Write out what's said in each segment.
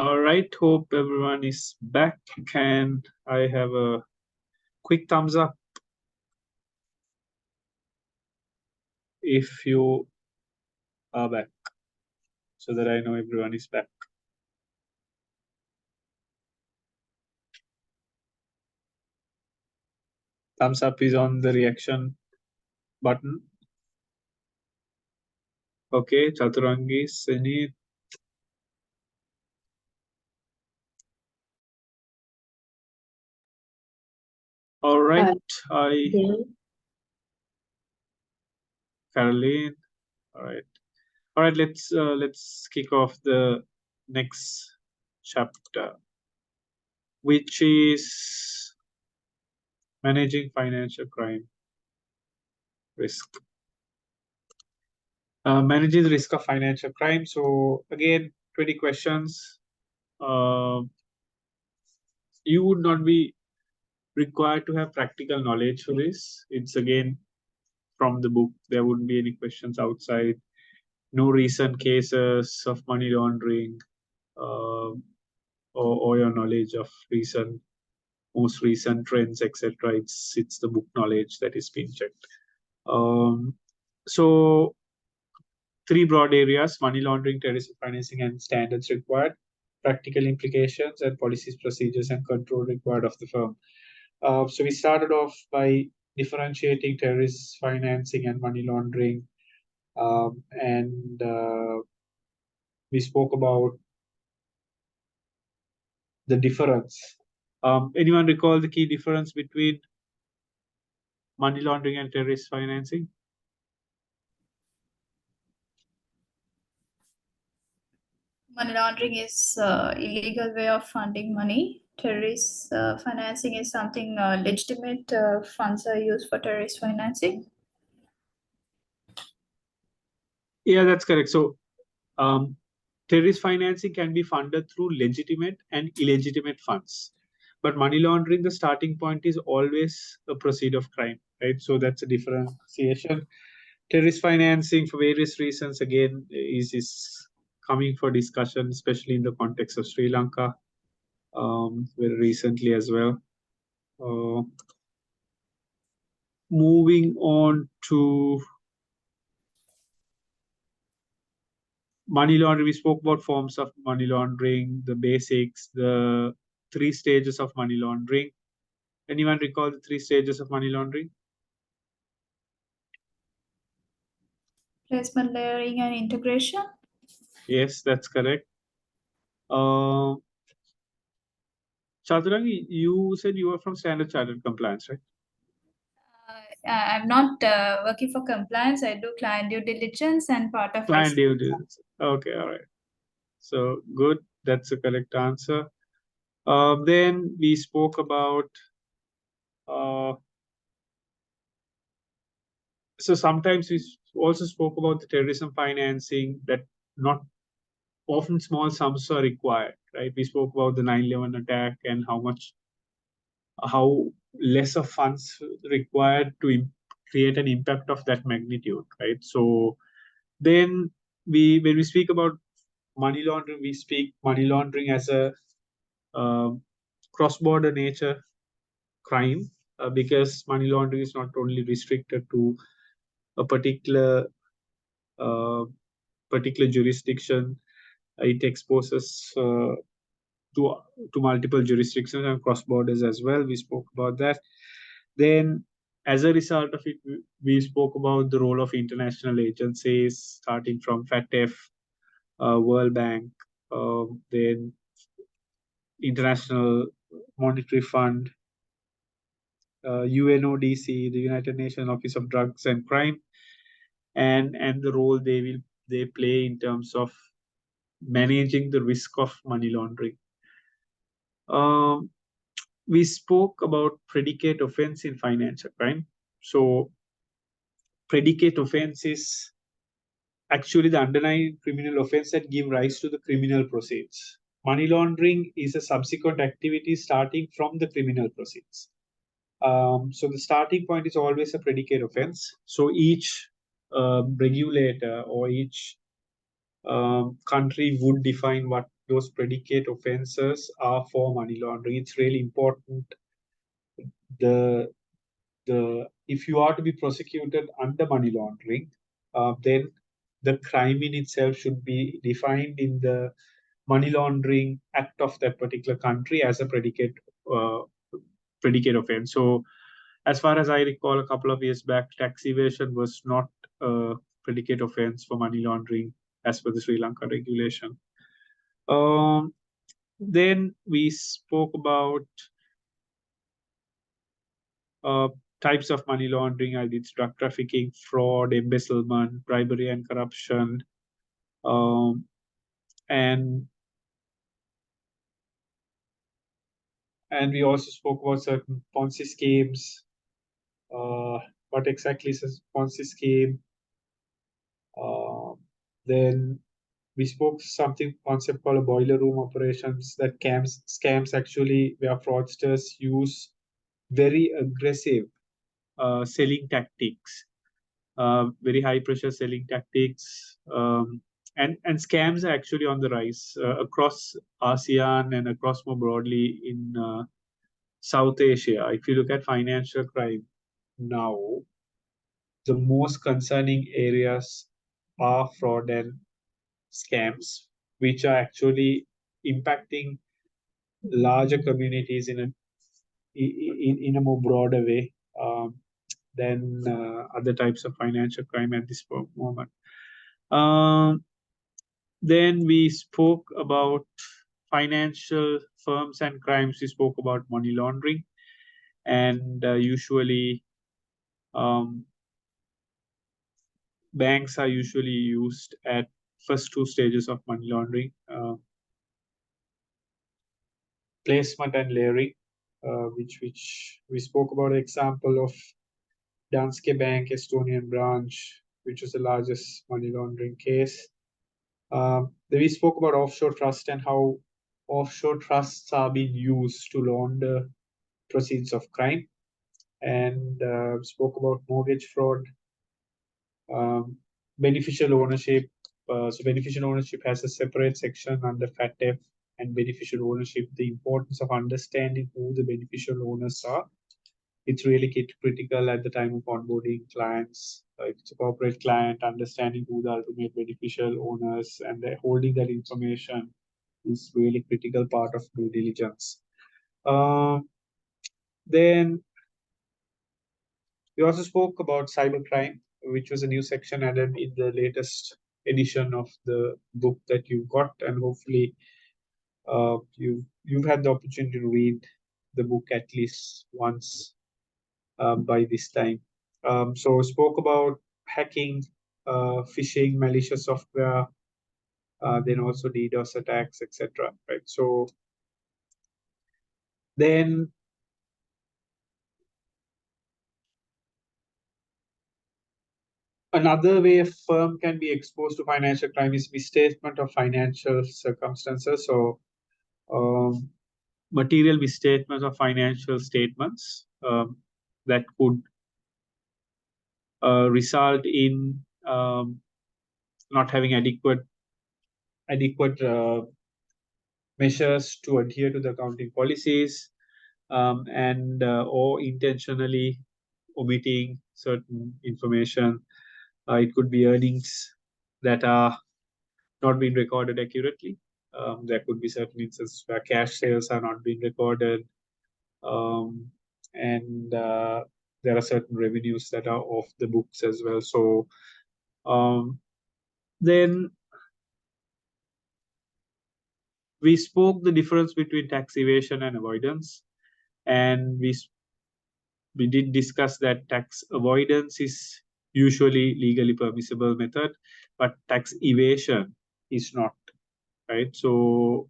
All right, hope everyone is back, and I have a quick thumbs up if you are back, so that I know everyone is back. Thumbs up is on the reaction button. Okay, Chaturangi, Sunit. All right, Caroline. All right. Let's kick off the next chapter, which is managing financial crime risk. Managing the risk of financial crime. So again, 20 questions. You would not be required to have practical knowledge for this. It's again from the book. There wouldn't be any questions outside. No recent cases of money laundering, or your knowledge of most recent trends, etc. It's the book knowledge that is being checked. So three broad areas: money laundering, terrorism financing, and standards required, practical implications, and policies, procedures, and control required of the firm. So we started off by differentiating terrorist financing and money laundering, and we spoke about the difference. Anyone recall the key difference between money laundering and terrorist financing? Money laundering is illegal way of funding money. Terrorist financing is something legitimate funds are used for terrorist financing. Yeah, that's correct. So terrorist financing can be funded through legitimate and illegitimate funds. But money laundering, the starting point is always a proceed of crime, right? So that's a differentiation. Terrorist financing, for various reasons, again, is coming for discussion, especially in the context of Sri Lanka, very recently as well. Moving on to money laundering, we spoke about forms of money laundering, the basics, the three stages of money laundering. Anyone recall the three stages of money laundering? Placement, layering, and integration. Yes, that's correct. Chaturangi, you said you were from Standard Chartered Compliance, right? I'm not working for compliance. I do client due diligence and part of Client due diligence. Okay, all right. So good. That's the correct answer. Then we spoke about. So sometimes we also spoke about the terrorism financing, that not often small sums are required, right? We spoke about the 9/11 attack and how less of funds required to create an impact of that magnitude, right? So then when we speak about money laundering, we speak money laundering as a cross-border nature crime, because money laundering is not only restricted to a uh, particular jurisdiction. It exposes to multiple jurisdictions and cross borders as well. We spoke about that. Then, as a result of it, we spoke about the role of international agencies, starting from FATF, World Bank, then International Monetary Fund, UNODC, the United Nations Office of Drugs and Crime, and the role they play in terms of managing the risk of money laundering. We spoke about predicate offense in financial crime. So predicate offense is actually the underlying criminal offense that give rise to the criminal proceeds. Money laundering is a subsequent activity starting from the criminal proceeds. So the starting point is always a predicate offense. So each regulator or each country would define what those predicate offenses are for money laundering. It's really important. If you are to be prosecuted under money laundering, then the crime in itself should be defined in the money laundering act of that particular country as a predicate offense. So, as far as I recall, a couple of years back, tax evasion was not a predicate offense for money laundering as per the Sri Lanka regulation. Then we spoke about types of money laundering. I did drug trafficking, fraud, embezzlement, bribery and corruption, and we also spoke about certain Ponzi schemes. What exactly is a Ponzi scheme? Then we spoke something concept called a boiler room operations, that scams actually where fraudsters use very aggressive selling tactics, very high pressure selling tactics, and scams are actually on the rise across ASEAN and across more broadly in South Asia. If you look at financial crime now, the most concerning areas are fraud and scams, which are actually impacting larger communities in a more broader way than other types of financial crime at this moment. Then we spoke about financial firms and crimes. We spoke about money laundering, and usually banks are usually used at first two stages of money laundering: placement and layering, which we spoke about. An example of Danske Bank Estonian branch, which is the largest money laundering case. Then we spoke about offshore trust and how offshore trusts are being used to launder proceeds of crime, and spoke about mortgage fraud, beneficial ownership. So beneficial ownership has a separate section under FATF, and beneficial ownership, the importance of understanding who the beneficial owners are. It's really critical at the time of onboarding clients. If it's a corporate client, understanding who the ultimate beneficial owners and holding that information is really critical part of due diligence. Then we also spoke about cybercrime, which was a new section added in the latest edition of the book that you got, and hopefully you've had the opportunity to read the book at least once by this time. So spoke about hacking, phishing, malicious software, then also DDoS attacks, etc. Right. So then another way a firm can be exposed to financial crime is misstatement of financial circumstances. So material misstatements of financial statements that could result in not having adequate measures to adhere to the accounting policies, and or intentionally omitting certain information. It could be earnings that are not being recorded accurately. There could be certain instances where cash sales are not being recorded, and there are certain revenues that are off the books as well. So then we spoke the difference between tax evasion and avoidance, and we did discuss that tax avoidance is usually legally permissible method, but tax evasion is not, right? So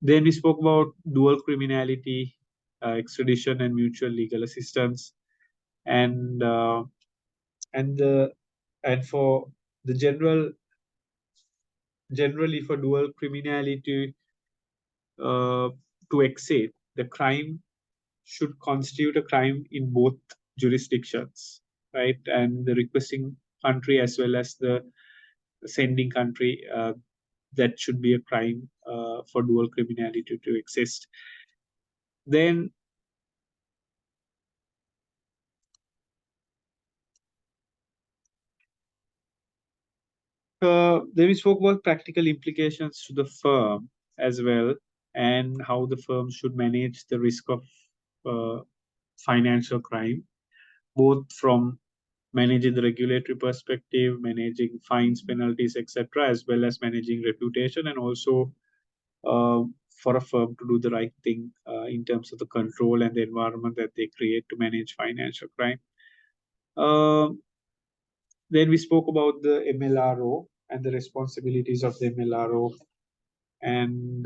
then we spoke about dual criminality, extradition, and mutual legal assistance, and for the generally for dual criminality to exist, the crime should constitute a crime in both jurisdictions, right? And the requesting country as well as the sending country, that should be a crime for dual criminality to exist. Then we spoke about practical implications to the firm as well, and how the firm should manage the risk of financial crime, both from managing the regulatory perspective, managing fines, penalties, etc., as well as managing reputation, and also for a firm to do the right thing in terms of the control and the environment that they create to manage financial crime. Then we spoke about the MLRO and the responsibilities of the MLRO, and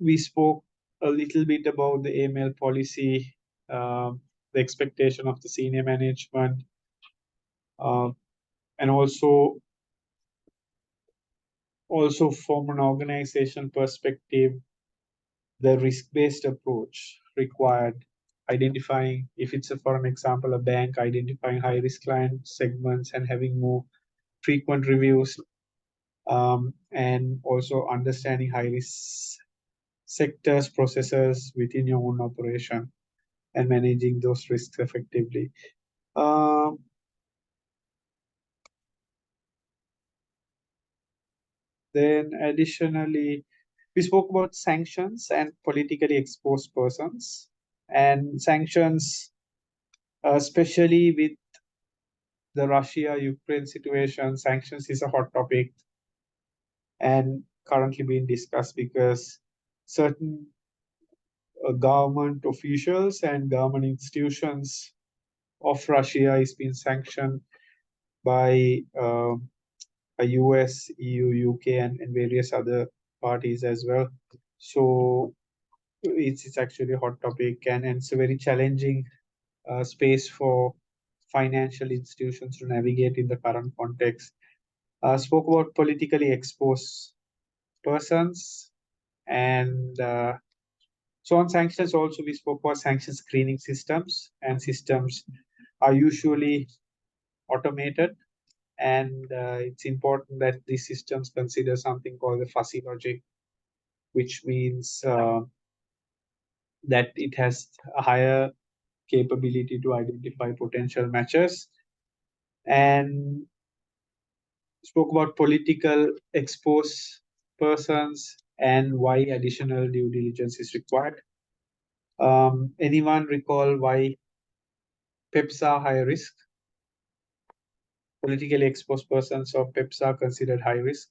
we spoke a little bit about the AML policy, the expectation of the senior management, and also from an organization perspective, the risk-based approach required, identifying, if it's for an example, a bank, identifying high-risk client segments and having more frequent reviews, and also understanding high-risk sectors, processes within your own operation, and managing those risks effectively. Then additionally, we spoke about sanctions and politically exposed persons. And sanctions, especially with the Russia-Ukraine situation, sanctions is a hot topic and currently being discussed because certain government officials and government institutions of Russia is being sanctioned by US, EU, UK, and various other parties as well. So it's actually a hot topic, and it's a very challenging space for financial institutions to navigate in the current context. Spoke about politically exposed persons, and so on sanctions also we spoke about sanction screening systems, and systems are usually automated, and it's important that these systems consider something called the fuzzy logic, which means that it has a higher capability to identify potential matches, and spoke about political exposed persons and why additional due diligence is required. Anyone recall why PEPs are high risk? Politically exposed persons or PEPs are considered high risk?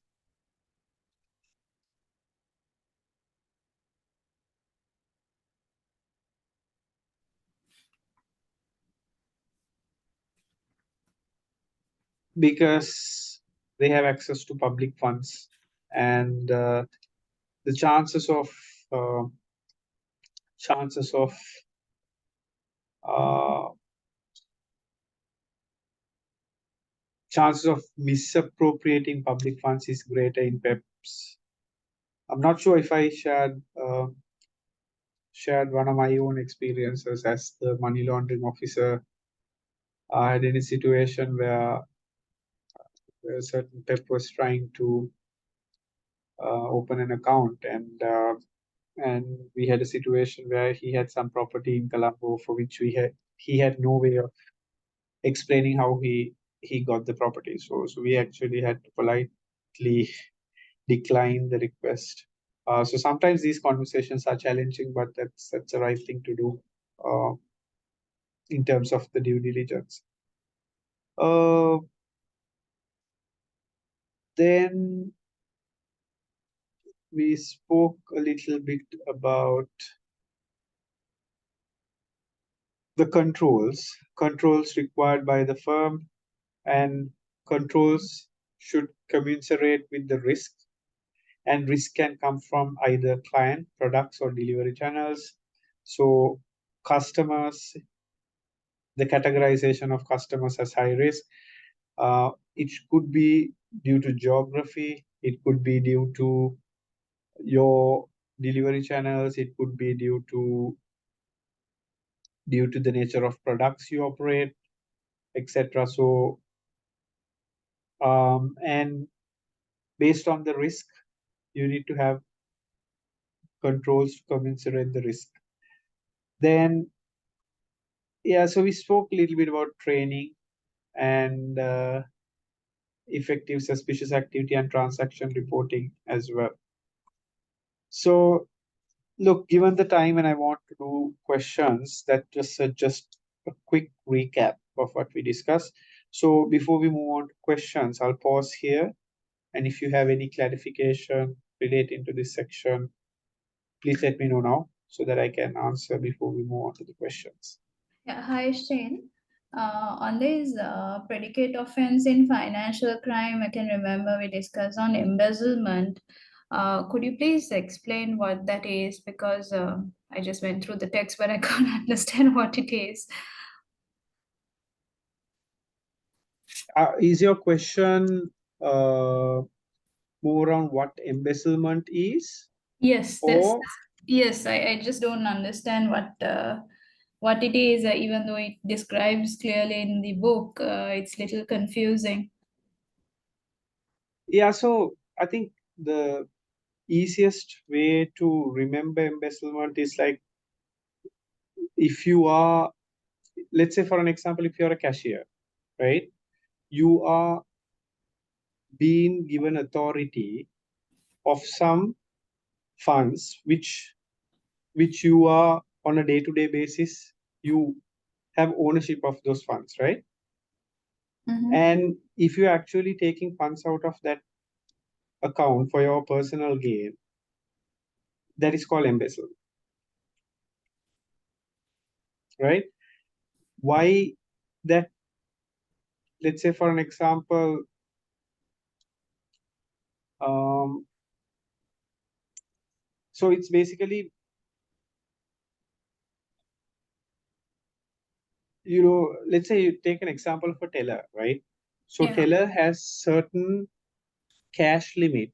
Because they have access to public funds, and the chances of uh, misappropriating public funds is greater in PEPs. I'm not sure if I shared one of my own experiences as the money laundering officer. I had in a situation where a certain PEP was trying to open an account, and we had a situation where he had some property in Colombo for which he had no way of explaining how he got the property. So we actually had to politely decline the request. So sometimes these conversations are challenging, but that's the right thing to do in terms of the due diligence. Then we spoke a little bit about the controls required by the firm, and controls should commensurate with the risk, and risk can come from either client, products, or delivery channels. So customers, the categorization of customers as high risk, it could be due to geography, it could be due to your delivery channels, it could be due to the nature of products you operate, etc. So And based on the risk, you need to have controls to commensurate the risk. Then, yeah, so we spoke a little bit about training and effective suspicious activity and transaction reporting as well. So, look, given the time and I want to do questions, that just a quick recap of what we discussed. So before we move on to questions, I'll pause here. And if you have any clarification relating to this section, please let me know now so that I can answer before we move on to the questions. Yeah, hi Shane. On this predicate offense in financial crime, I can remember we discussed on embezzlement. Could you please explain what that is? Because I just went through the text, but I can't understand what it is. Is your question more around what embezzlement is? Yes, Or yes. I just don't understand what it is, even though it describes clearly in the book. It's little confusing. yeah, so I think the easiest way to remember embezzlement is like if you are, let's say for an example, if you're a cashier, right? You are being given authority of some funds which you are on a day-to-day basis, you have ownership of those funds, right? Mhm. And if you're actually taking funds out of that account for your personal gain, that is called embezzlement, right? Why that? Let's say for an example, um, so it's basically, let's say you take an example of a teller, right? So Yeah. teller has certain cash limit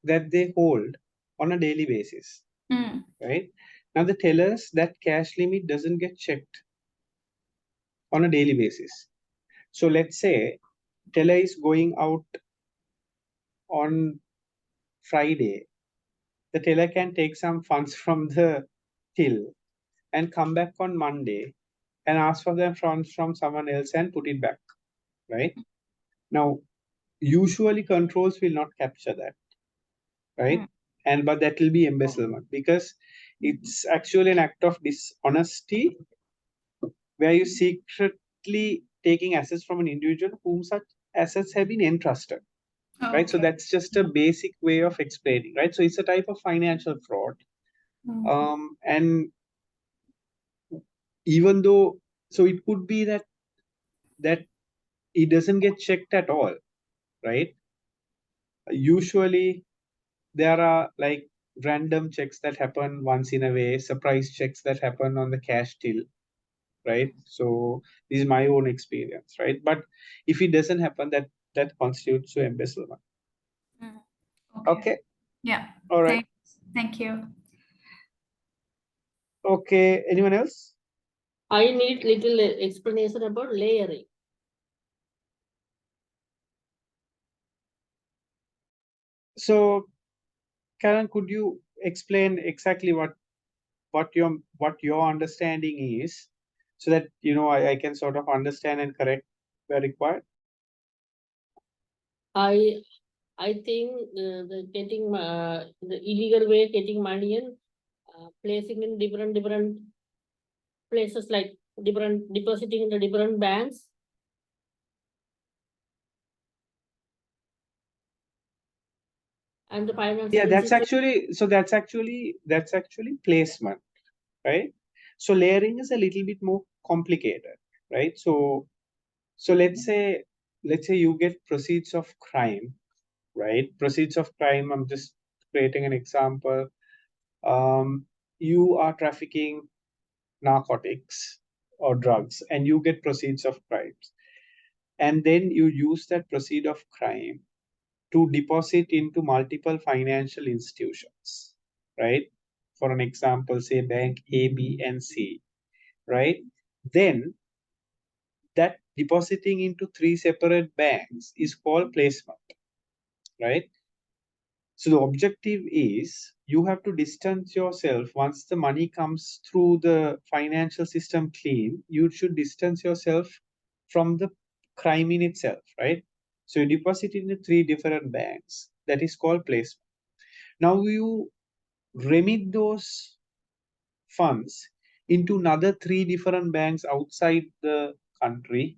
that they hold on a daily basis, Mm. right? Now the tellers, that cash limit doesn't get checked on a daily basis. So let's say teller is going out on Friday. The teller can take some funds from the till and come back on Monday and ask for them from someone else and put it back, right? Now, usually controls will not capture that, right? Mm. But that will be embezzlement because it's actually an act of dishonesty where you secretly taking assets from an individual whom such assets have been entrusted, right? So Okay. that's just a basic way of explaining, right? So it's a type of financial fraud. Mhm. And even though, so it could be that it doesn't get checked at all, right? Usually there are like random checks that happen once in a way, surprise checks that happen on the cash till, right? So this is my own experience, right? But if it doesn't happen, that constitutes to embezzlement. Mm. Okay. Yeah. All right. Thanks. Thank you. Okay. Anyone else? I need little explanation about layering. So, Karen, could you explain exactly what your understanding is, so that I can sort of understand and correct where required? I think the getting the illegal way getting money and placing in different places, like different depositing in the different banks. And the financial Yeah, that's institution. actually placement, right? So layering is a little bit more complicated, right? So let's say you get proceeds of crime, right? Proceeds of crime. I'm just creating an example. You are trafficking narcotics or drugs, and you get proceeds of crimes, and then you use that proceed of crime to deposit into multiple financial institutions, right? For an example, say bank A, B, and C, right? Then that depositing into 3 separate banks is called placement, right? So the objective is you have to distance yourself once the money comes through the financial system clean. You should distance yourself from the crime in itself, right? So you deposit in the 3 different banks. That is called placement. Now you remit those funds into another 3 different banks outside the country,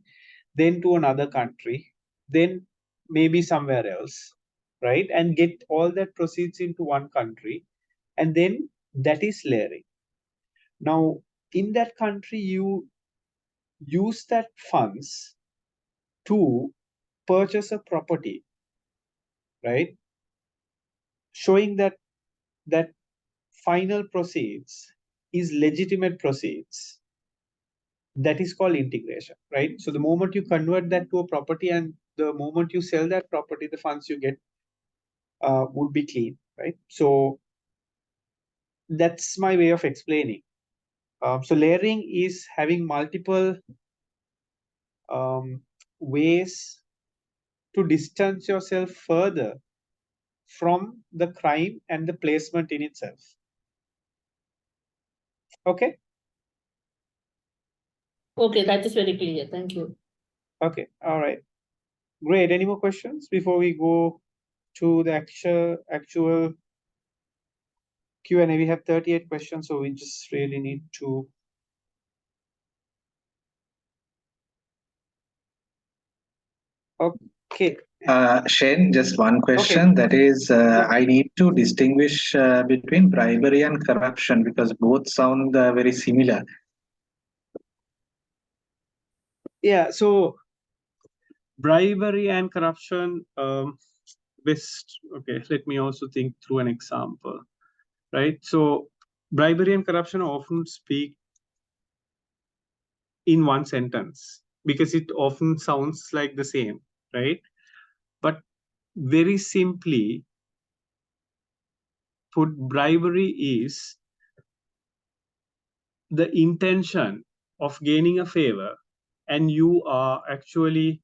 then to another country, then maybe somewhere else, right? And get all that proceeds into one country, and then that is layering. Now, in that country, you use that funds to purchase a property, right? Showing that that final proceeds is legitimate proceeds. That is called integration, right? So the moment you convert that to a property and the moment you sell that property, the funds you get would be clean, right? So that's my way of explaining. So layering is having multiple ways to distance yourself further from the crime and the placement in itself. Okay. Okay, that is very clear. Thank you. Okay. All right. Great. Any more questions before we go to the actual Q&A? We have 38 questions, so we just really need to. Okay. Shane, just one question. That is, I need to distinguish between bribery and corruption because both sound very similar. Yeah. So bribery and corruption. Okay. Let me also think through an example. Right. So bribery and corruption often speak in one sentence because it often sounds like the same, right? But very simply put, bribery is the intention of gaining a favor, and you are actually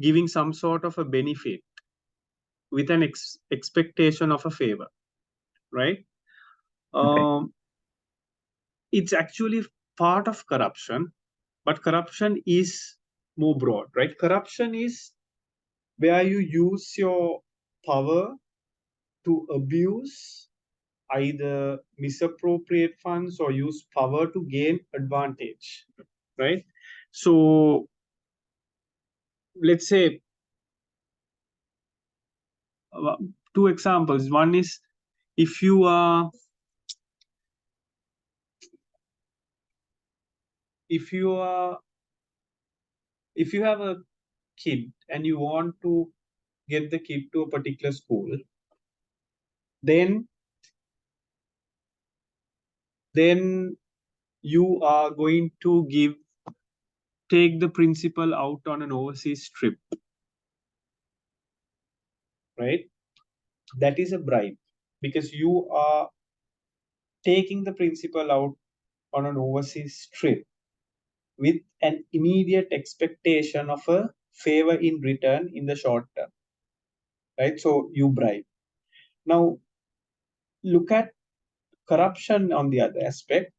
giving some sort of a benefit with an expectation of a favor, right? It's actually part of corruption, but corruption is more broad, right? Corruption is where you use your power to abuse, either misappropriate funds or use power to gain advantage, right? So let's say 2 examples. One is if you are if you have a kid and you want to get the kid to a particular school, then you are going to take the principal out on an overseas trip, right? That is a bribe because you are taking the principal out on an overseas trip with an immediate expectation of a favor in return in the short term, right? So you bribe. Now, look at corruption on the other aspect.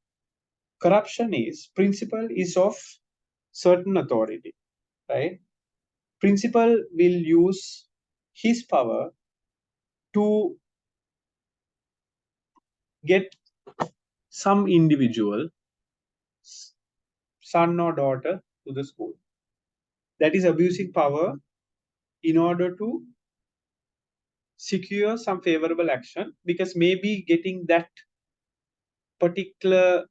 Corruption is principal is of certain authority, right? Principal will use his power to get some individual, son or daughter, to the school. That is abusing power in order to secure some favorable action, because maybe getting that particular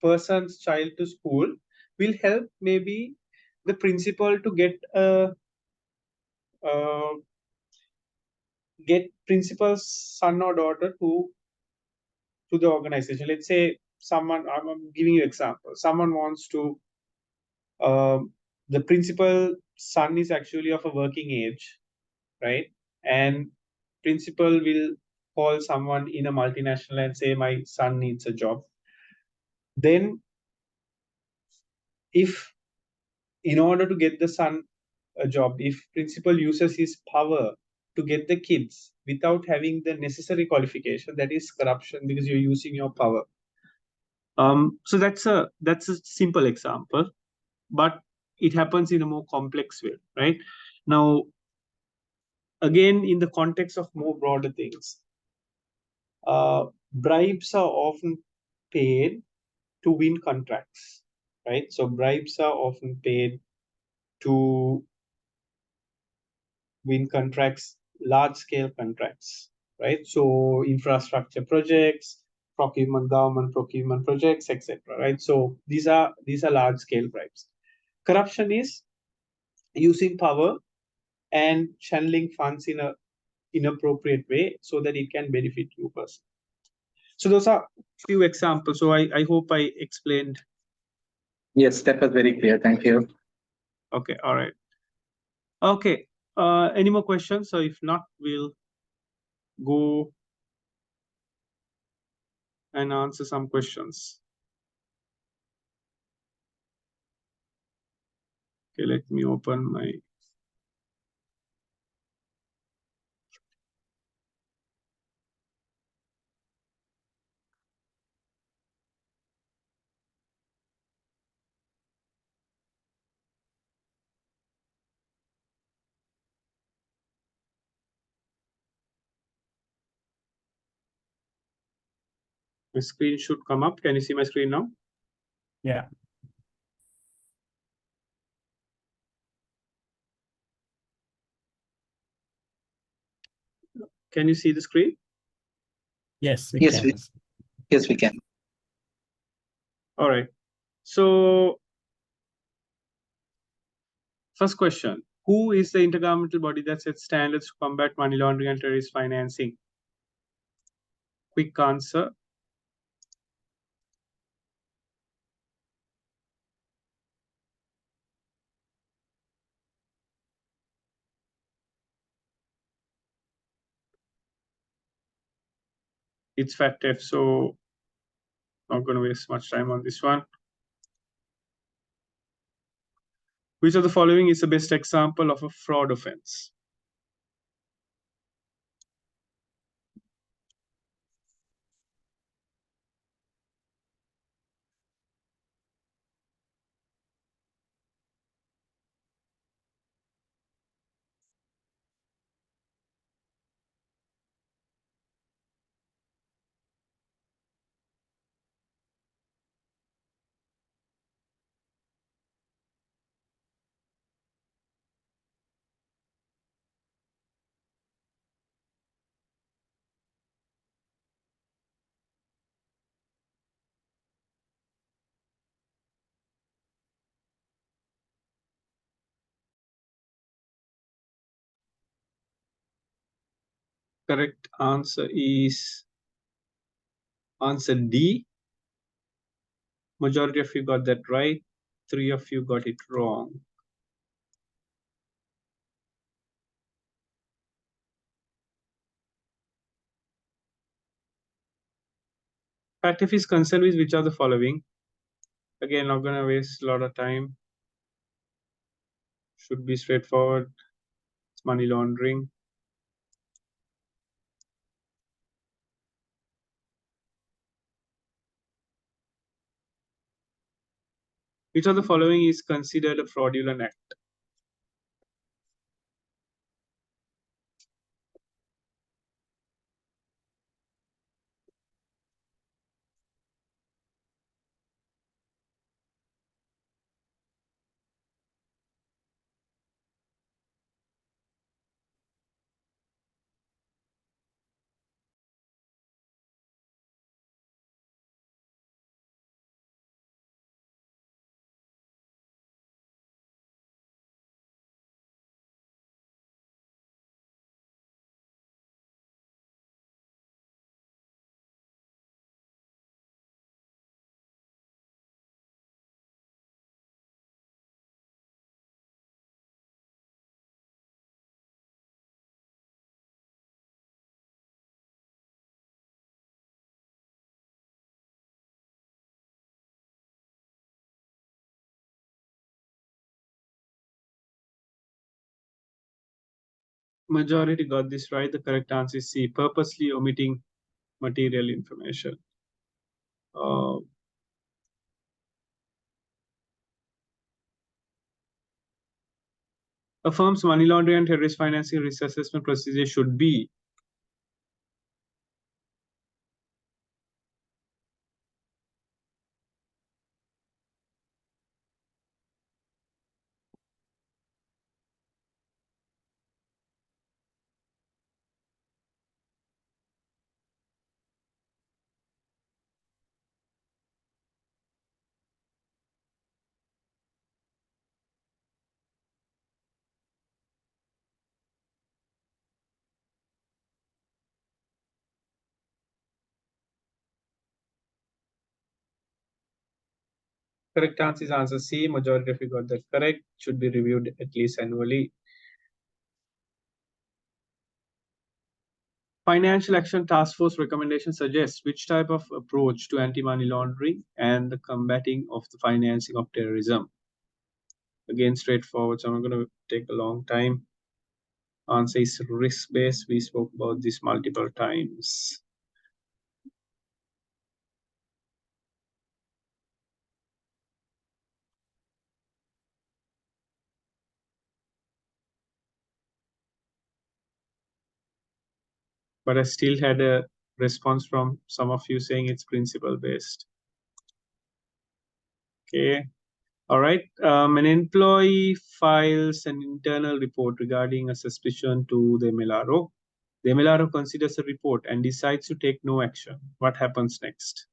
person's child to school will help maybe the principal to get principal's son or daughter to the organization. Let's say someone, I'm giving you example. Someone wants to, the principal son is actually of a working age, right? And principal will call someone in a multinational and say, my son needs a job. Then if in order to get the son a job, if principal uses his power to get the kids without having the necessary qualification, that is corruption because you're using your power. So that's a simple example, but it happens in a more complex way, right? Now, again, in the context of more broader things, bribes are often paid to win contracts, right? So bribes are often paid to win contracts, large scale contracts, right? So infrastructure projects, government procurement projects, etc. Right? So these are large scale bribes. Corruption is using power and channeling funds in a inappropriate way so that it can benefit you personally. So those are few examples. So I hope I explained. Yes, that was very clear. Thank you. Okay, all right. Okay, any more questions? So if not, we'll go and answer some questions. Okay, let me open my. My screen should come up. Can you see my screen now? Yeah. Can you see the screen? Yes, we Yes, can. Yes, we can. All right. So first question, who is the intergovernmental body that sets standards to combat money laundering and terrorist financing? Quick answer. It's FATF, so not going to waste much time on this one. Which of the following is the best example of a fraud offense? Correct answer is answer D. Majority of you got that right. 3 of you got it wrong. FATF is concerned with which are the following? Again, not going to waste a lot of time. Should be straightforward. It's money laundering. Which of the following is considered a fraudulent act? Majority got this right. The correct answer is C, purposely omitting material information. A firm's money laundering and terrorist financing risk assessment procedure should be correct answer is answer C. Majority of you got that correct. Should be reviewed at least annually. Financial Action Task Force recommendation suggests which type of approach to anti-money laundering and the combating of the financing of terrorism. Again, straightforward, so I'm not going to take a long time. Answer is risk-based. We spoke about this multiple times. But I still had a response from some of you saying it's principle-based. Okay. All right. An employee files an internal report regarding a suspicion to the MLRO. The MLRO considers the report and decides to take no action. What happens next?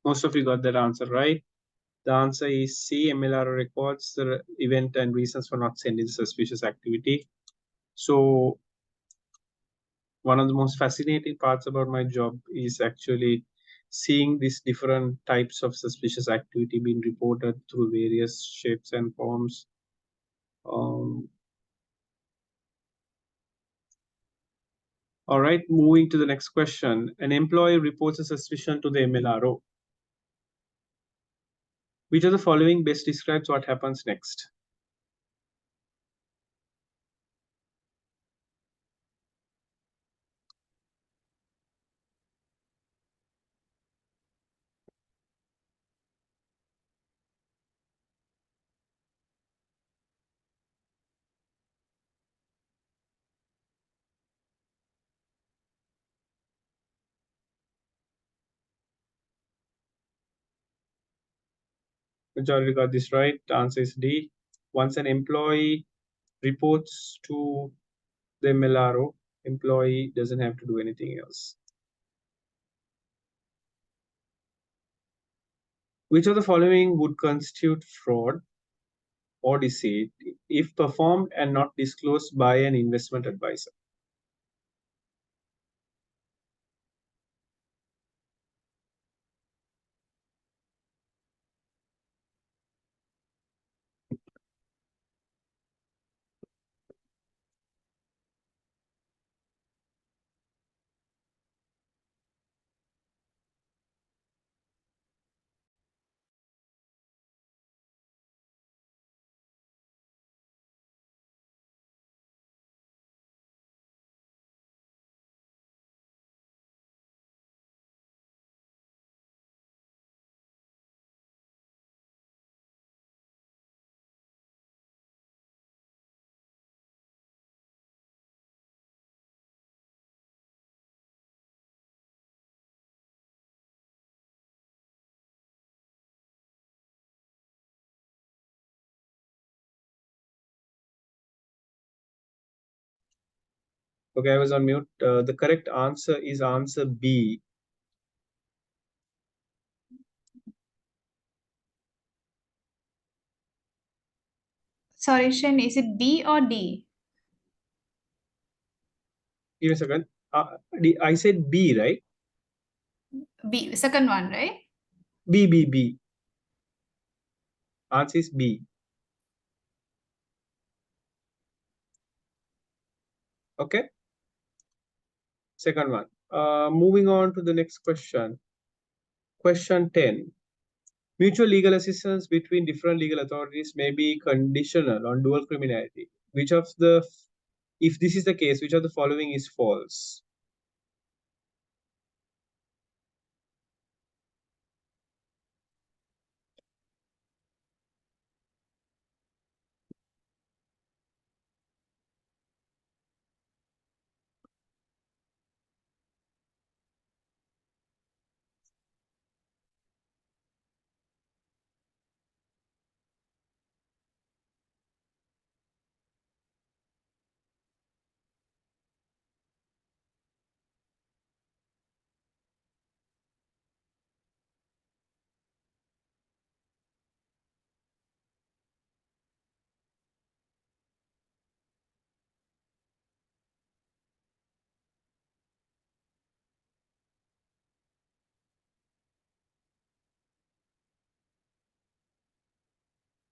Most of you got that answer right. The answer is C. MLRO records the event and reasons for not sending suspicious activity. So one of the most fascinating parts about my job is actually seeing these different types of suspicious activity being reported through various shapes and forms. All right, moving to the next question. An employee reports a suspicion to the MLRO. Which of the following best describes what happens next? Majority got this right. The answer is D. Once an employee reports to the MLRO, employee doesn't have to do anything else. Which of the following would constitute fraud or deceit if performed and not disclosed by an investment advisor? Okay, I was on mute. The correct answer is answer B. Sorry, Shen, is it B or D? Give me a second. I said B, right? B, second one, right? B. Answer is B. Okay. Second one. Moving on to the next question. Question 10. Mutual legal assistance between different legal authorities may be conditional on dual criminality. Which of the, if this is the case, which of the following is false?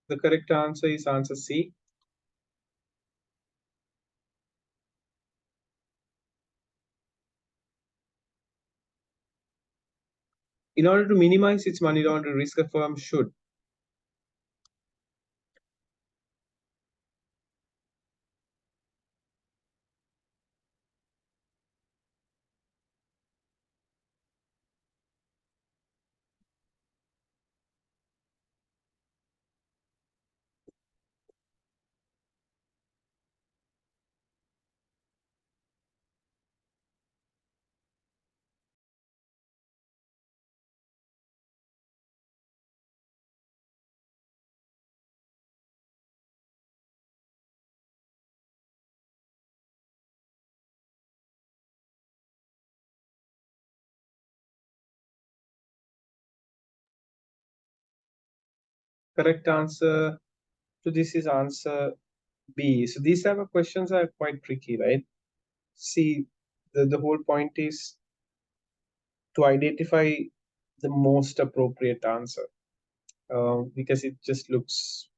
The correct answer is answer C. In order to minimize its money laundering risk, a firm should correct answer to this is answer B. So these type of questions are quite tricky, right? See, the whole point is to identify the most appropriate answer, because it just looks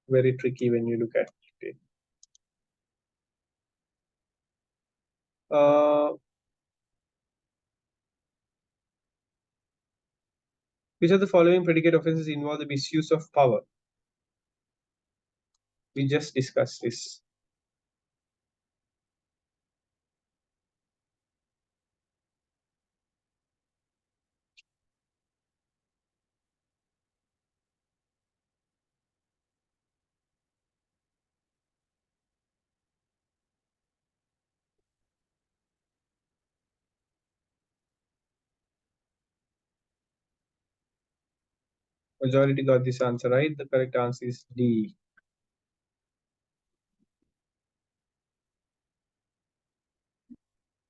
very tricky when you look at it. Which of the following predicate offenses involve the misuse of power? We just discussed this. Majority got this answer right. The correct answer is D.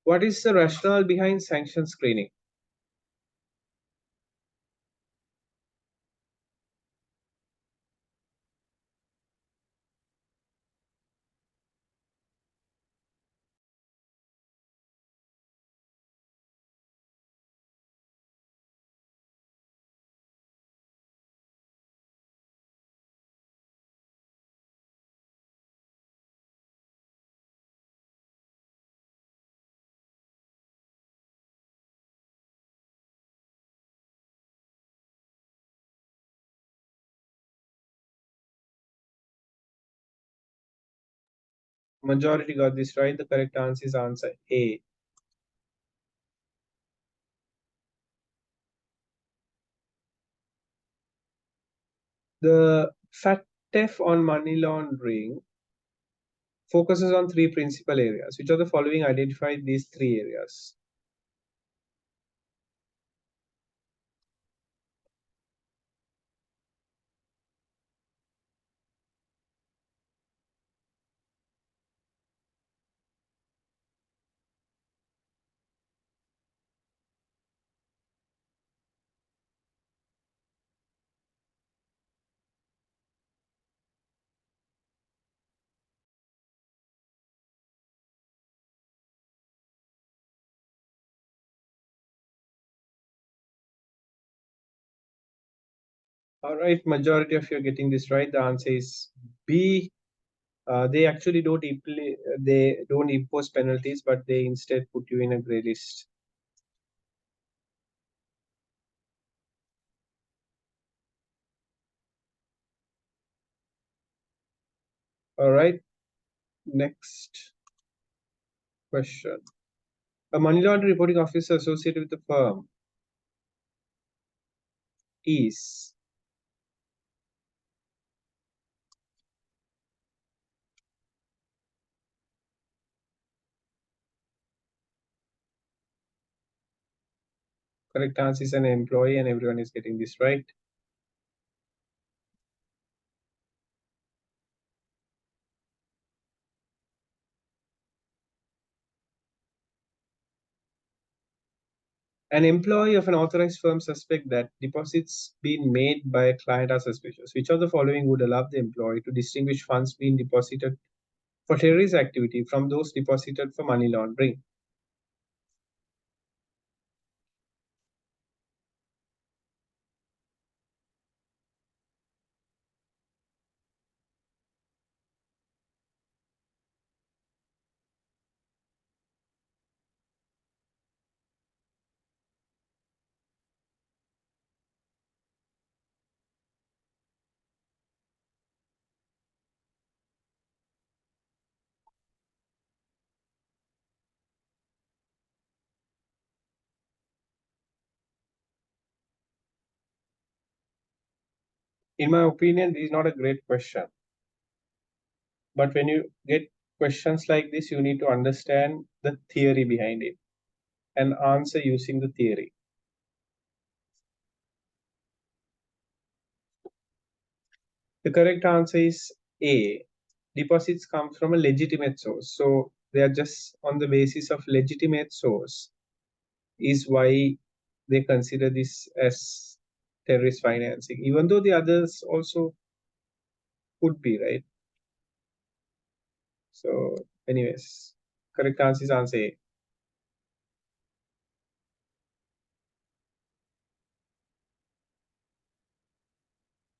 What is the rationale behind sanction screening? Majority got this right. The correct answer is answer A. The FATF on money laundering focuses on three principal areas. Which of the following identify these three areas? All right, majority of you are getting this right. The answer is B. They actually they don't impose penalties, but they instead put you in a grey list. All right, next question. A money laundering reporting officer associated with the firm is correct answer is an employee, and everyone is getting this right. An employee of an authorized firm suspect that deposits being made by a client are suspicious. Which of the following would allow the employee to distinguish funds being deposited for terrorist activity from those deposited for money laundering? In my opinion, this is not a great question. But when you get questions like this, you need to understand the theory behind it and answer using the theory. The correct answer is A. Deposits come from a legitimate source. So they are just on the basis of legitimate source is why they consider this as terrorist financing, even though the others also could be, right? So anyways, correct answer is answer A.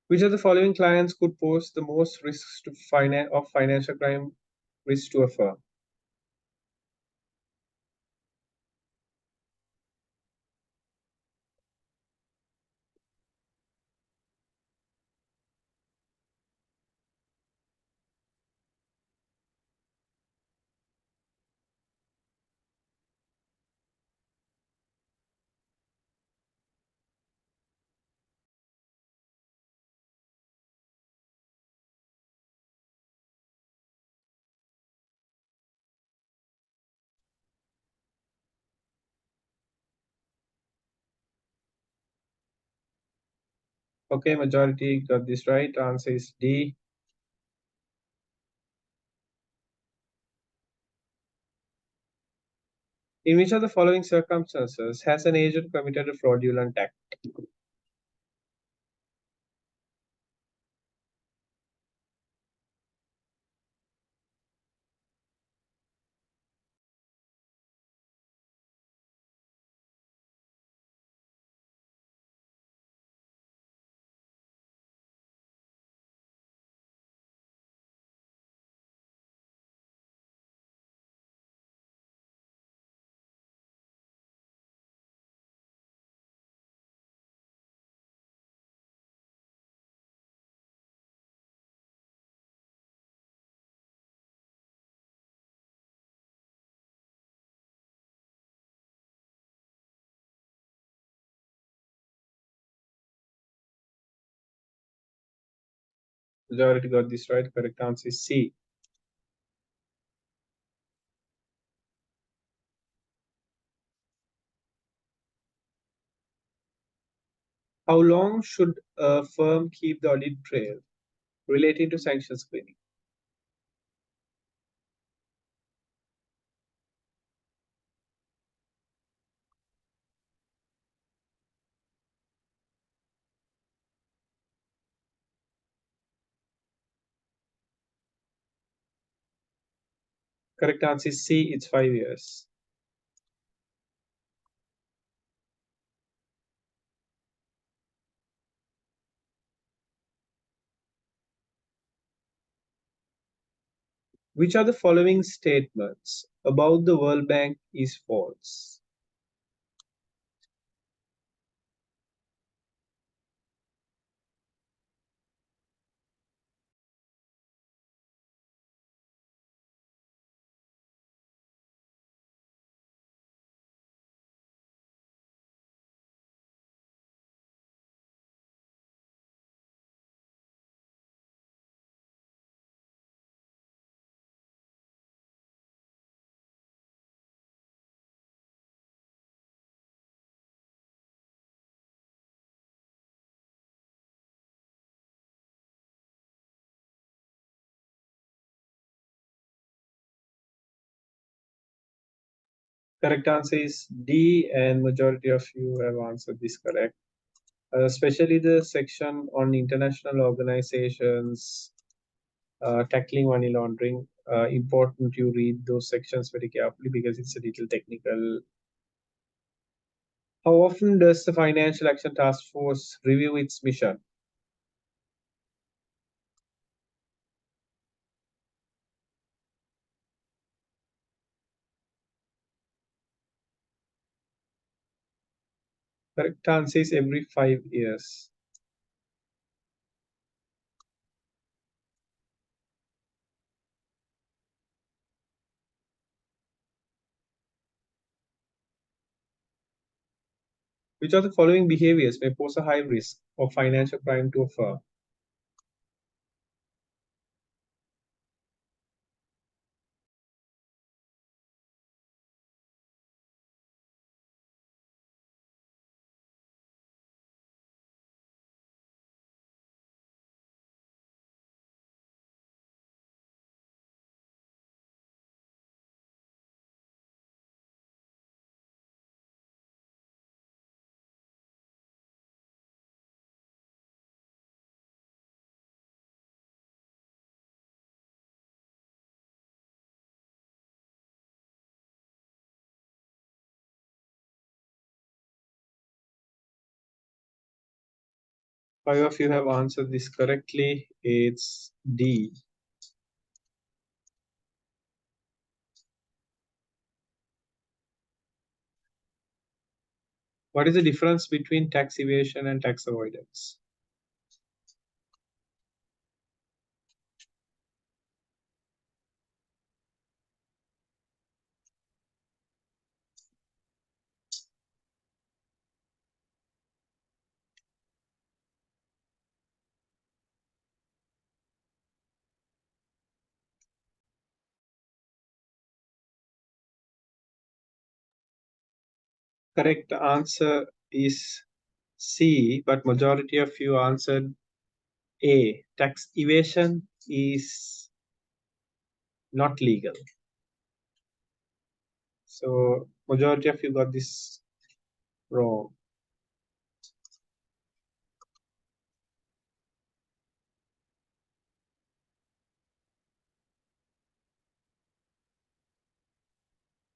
Which of the following clients could pose the most risks to financial crime risk to a firm? Okay, majority got this right. Answer is D. In which of the following circumstances has an agent committed a fraudulent act? Majority got this right. Correct answer is C. How long should a firm keep the audit trail relating to sanction screening? Correct answer is C. It's 5 years. Which of the following statements about the World Bank is false? Correct answer is D, and majority of you have answered this correct. Especially the section on international organizations tackling money laundering. Important you read those sections very carefully because it's a little technical. How often does the Financial Action Task Force review its mission? Correct answer is every 5 years. Which of the following behaviors may pose a high risk of financial crime to a firm? Five of you have answered this correctly. It's D. What is the difference between tax evasion and tax avoidance? Correct answer is C, but majority of you answered A. Tax evasion is not legal. So majority of you got this wrong.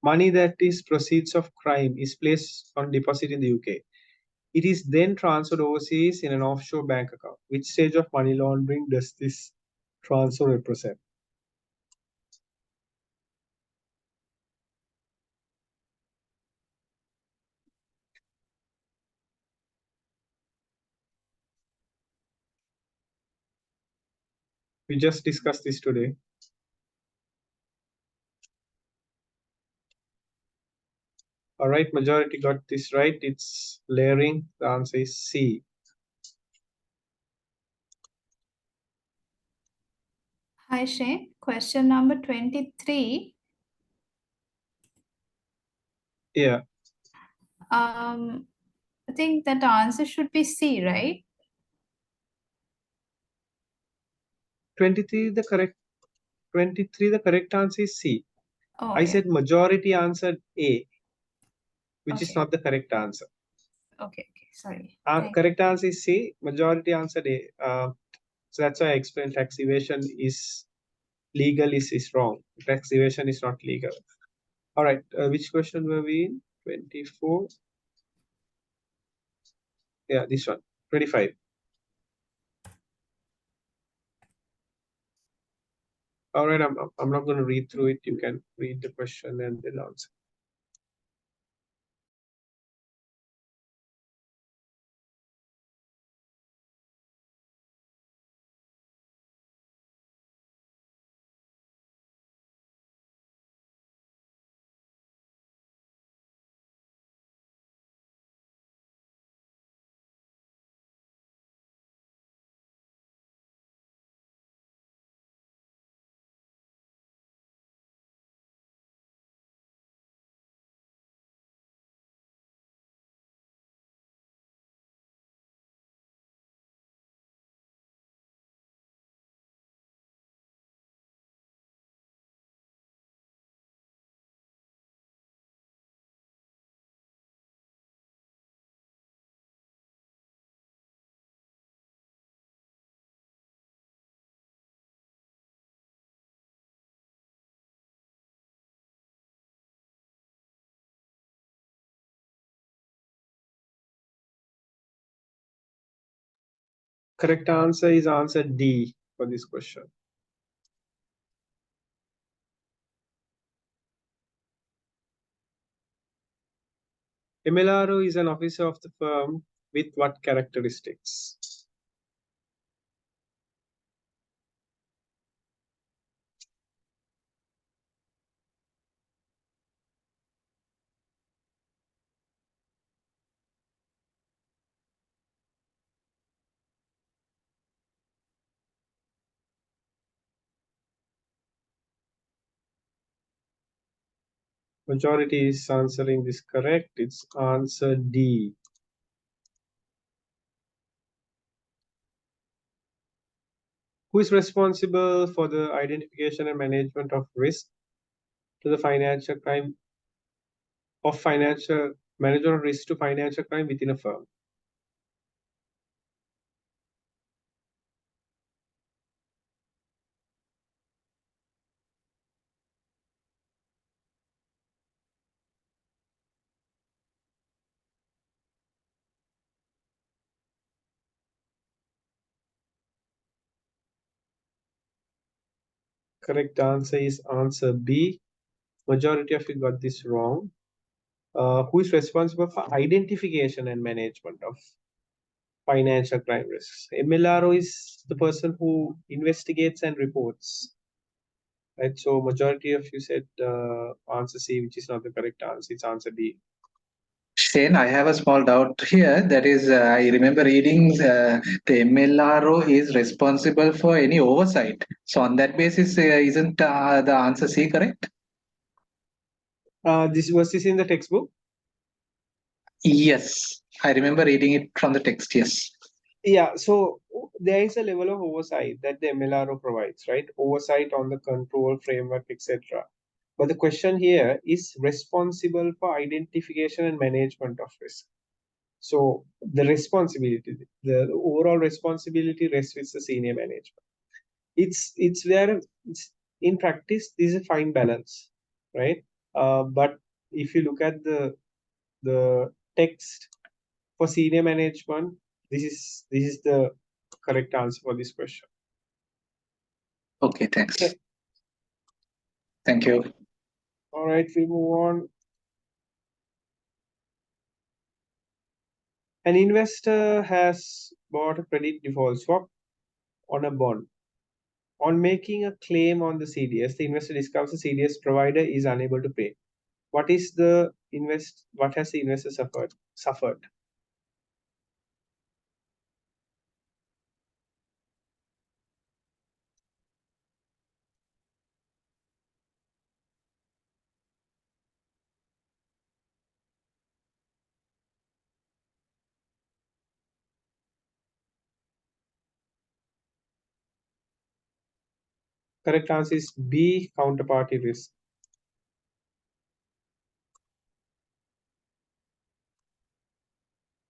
Money that is proceeds of crime is placed on deposit in the UK. It is then transferred overseas in an offshore bank account. Which stage of money laundering does this transfer represent? We just discussed this today. All right, majority got this right. It's layering. The answer is C. Hi, Shane. Question number 23. Yeah, I think that answer should be C, right? 23 the correct 23 the correct answer is C. Oh, I okay. said majority answered A, which is Okay. not the correct answer. Okay, sorry. Thank- Correct answer is C, majority answered A. So that's why I explained tax evasion is legal is wrong. Tax evasion is not legal. All right, which question were we in? 24. Yeah, this one. 25. All right, I'm not going to read through it. You can read the question and then answer. Correct answer is answer D for this question. MLRO is an officer of the firm with what characteristics? Majority is answering this correct. It's answer D. Who is responsible for the identification and management of risk to the financial crime of financial management of risk to financial crime within a firm? Correct answer is answer B. Majority of you got this wrong. Who is responsible for identification and management of financial crime risks? MLRO is the person who investigates and reports. Right, so majority of you said answer C, which is not the correct answer. It's answer D. Shane, I have a small doubt here. That is, I remember reading the MLRO is responsible for any oversight. So on that basis, isn't the answer C correct? Was this in the textbook? Yes, I remember reading it from the text. Yes. Yeah, so there is a level of oversight that the MLRO provides, right? Oversight on the control framework, etc. But the question here is responsible for identification and management of risk. So the responsibility, the overall responsibility rests with the senior management. It's where in practice this is a fine balance, right? But if you look at the text for senior management, this is the correct answer for this question. Okay, thanks. Okay. Thank you. All right, we move on. An investor has bought a credit default swap on a bond. On making a claim on the CDS, the investor discovers the CDS provider is unable to pay. What has the investor suffered? Correct answer is B, counterparty risk.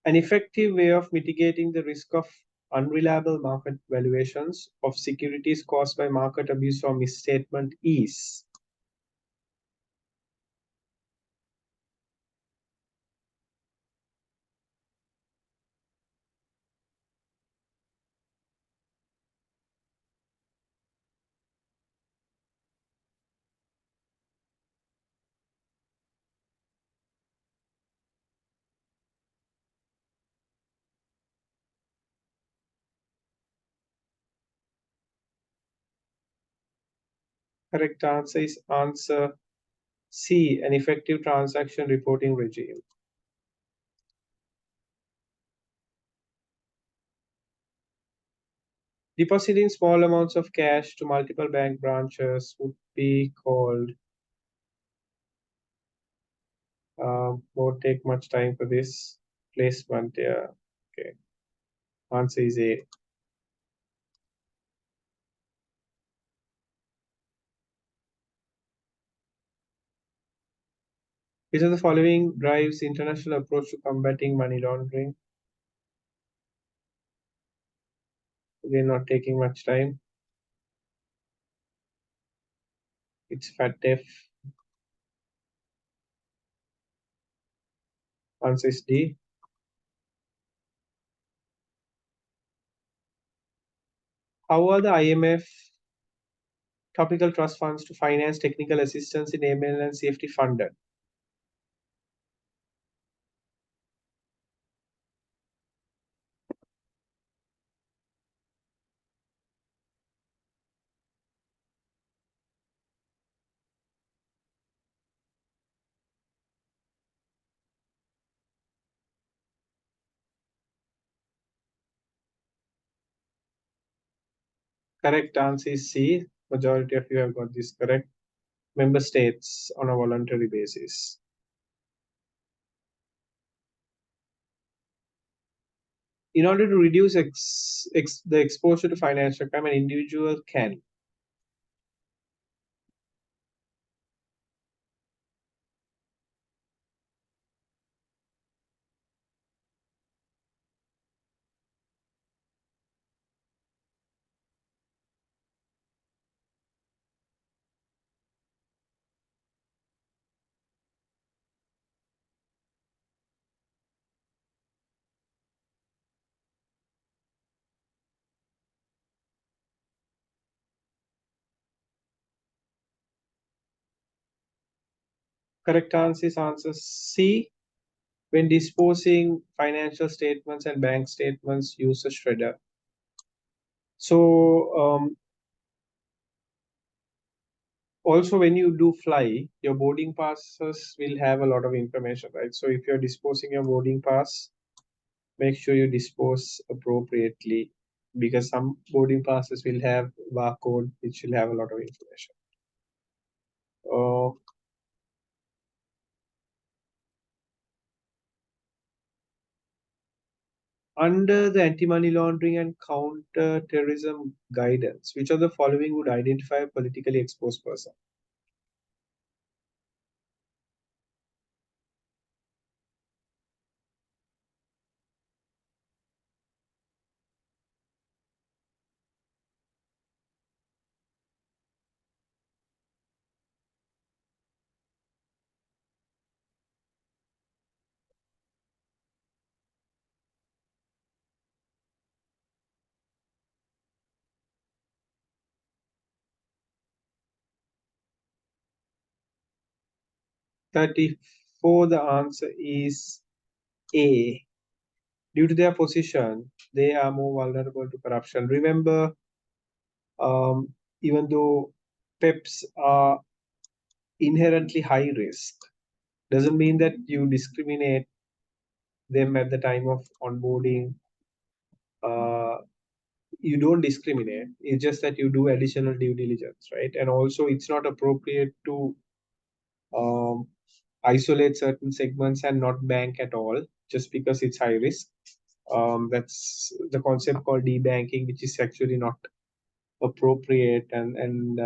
An effective way of mitigating the risk of unreliable market valuations of securities caused by market abuse or misstatement is. Correct answer is answer C, an effective transaction reporting regime. Depositing small amounts of cash to multiple bank branches would be called, won't take much time for this, placement. Yeah, okay. Answer is A. Which of the following drives international approach to combating money laundering? Again, not taking much time. It's FATF. Answer is D. How are the IMF topical trust funds to finance technical assistance in AML and CFT funded? Correct answer is C. Majority of you have got this correct. Member states on a voluntary basis. In order to reduce the exposure to financial crime, an individual can correct answer is answer C. When disposing financial statements and bank statements, use a shredder. So also when you do fly, your boarding passes will have a lot of information, right? So if you're disposing your boarding pass, make sure you dispose appropriately, because some boarding passes will have barcode which will have a lot of information. Under the anti-money laundering and counter-terrorism guidance, which of the following would identify a politically exposed person? For the answer is A. Due to their position, they are more vulnerable to corruption. Remember, even though PEPs are inherently high risk, doesn't mean that you discriminate them at the time of onboarding. You don't discriminate. It's just that you do additional due diligence, right? And also, it's not appropriate to isolate certain segments and not bank at all just because it's high risk. That's the concept called debanking, which is actually not appropriate, and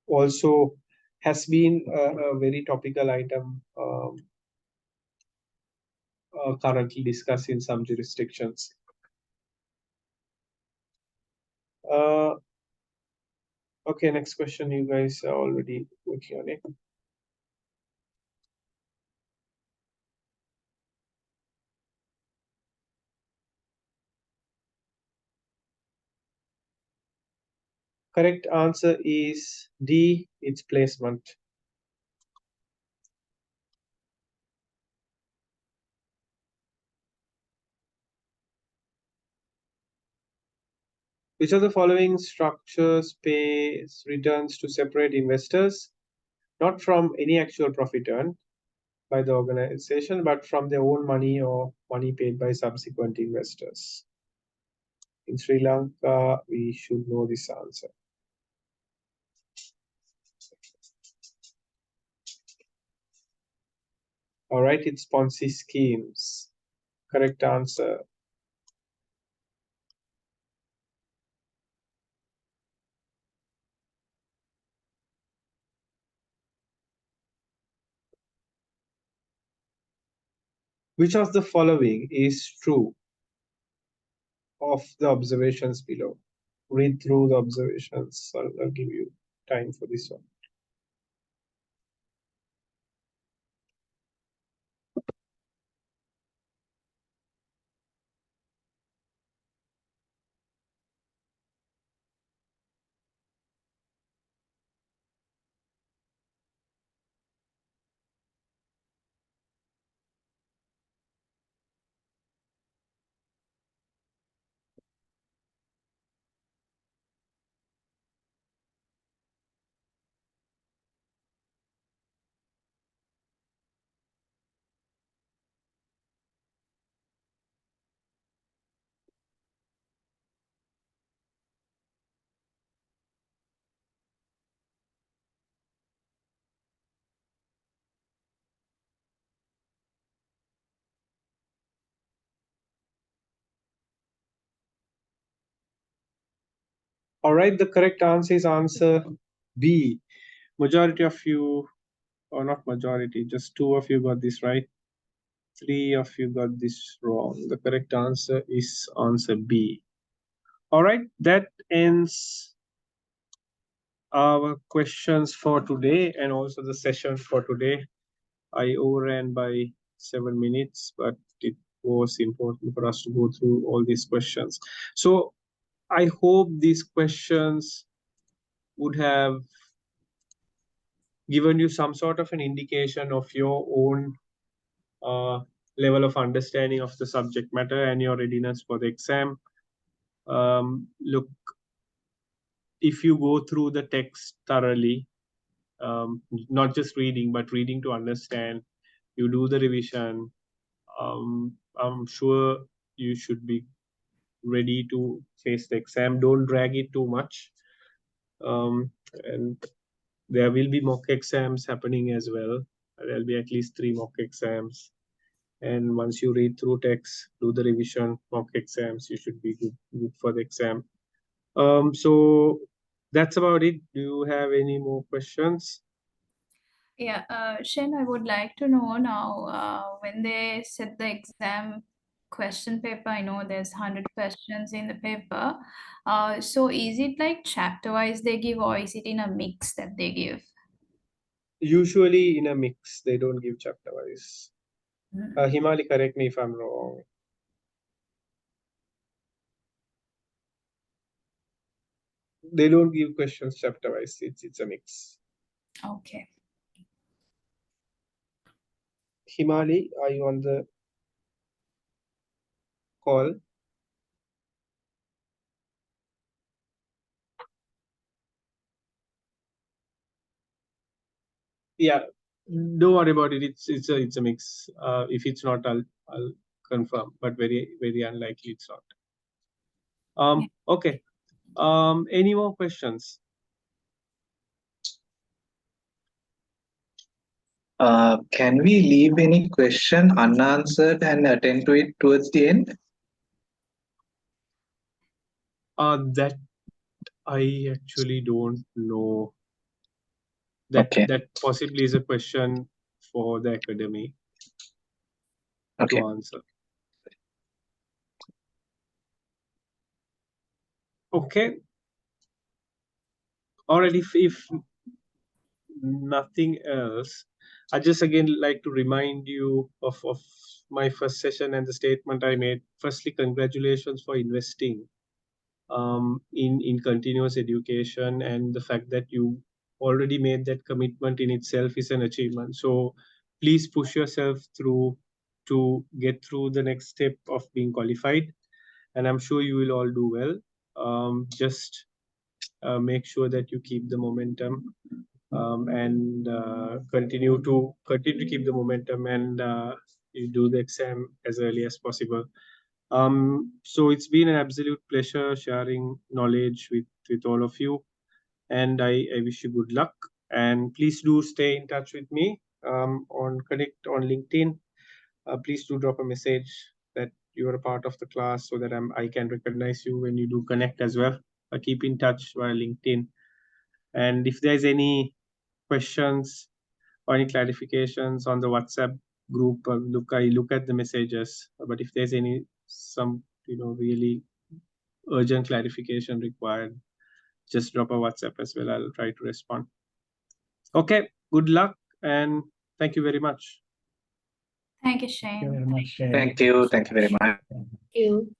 also has been a very topical item currently discussed in some jurisdictions. Okay, next question. You guys are already working on it. Correct answer is D, it's placement. Which of the following structures pays returns to separate investors, not from any actual profit earned by the organization, but from their own money or money paid by subsequent investors? In Sri Lanka, we should know this answer. All right, it's Ponzi schemes. Correct answer. Which of the following is true of the observations below? Read through the observations. I'll give you time for this one. All right, the correct answer is answer B. Majority of you, or not majority, just 2 of you got this right. 3 of you got this wrong. The correct answer is answer B. All right, that ends our questions for today and also the session for today. I overran by 7 minutes, but it was important for us to go through all these questions. So I hope these questions would have given you some sort of an indication of your own level of understanding of the subject matter and your readiness for the exam. Look, if you go through the text thoroughly, not just reading, but reading to understand, you do the revision, I'm sure you should be ready to face the exam. Don't drag it too much. And there will be mock exams happening as well. There'll be at least 3 mock exams. And once you read through text, do the revision, mock exams, you should be good for the exam. So that's about it. Do you have any more questions? Yeah, Shen, I would like to know now, when they set the exam question paper, I know there's 100 questions in the paper. So is it like chapter wise they give, or is it in a mix that they give? Usually in a mix, they don't give chapter wise. Mm. Himali, correct me if I'm wrong. They don't give questions chapter wise. It's a mix. Okay. Himali, are you on the call? Yeah, don't worry about it. It's a mix. If it's not, I'll confirm, but very unlikely it's not. Okay. Any more questions? Can we leave any question unanswered and attend to it towards the end? That I actually don't know. That Okay. that possibly is a question for the academy Okay. to answer. Okay. All right. If nothing else, I just again like to remind you of my first session and the statement I made. Firstly, congratulations for investing in continuous education, and the fact that you already made that commitment in itself is an achievement. So please push yourself through to get through the next step of being qualified, and I'm sure you will all do well. just make sure that you keep the momentum and continue to keep the momentum and you do the exam as early as possible. So it's been an absolute pleasure sharing knowledge with all of you, and I wish you good luck. And please do stay in touch with me on LinkedIn. Please do drop a message that you are a part of the class so that I can recognize you when you do connect as well. Keep in touch via LinkedIn. And if there's any questions or any clarifications on the WhatsApp group, I look at the messages. But if there's some really urgent clarification required, just drop a WhatsApp as well. I'll try to respond. Okay, good luck and thank you very much. Thank you, Thank you Shane. very much, Shane. Thank you very much. Thank you.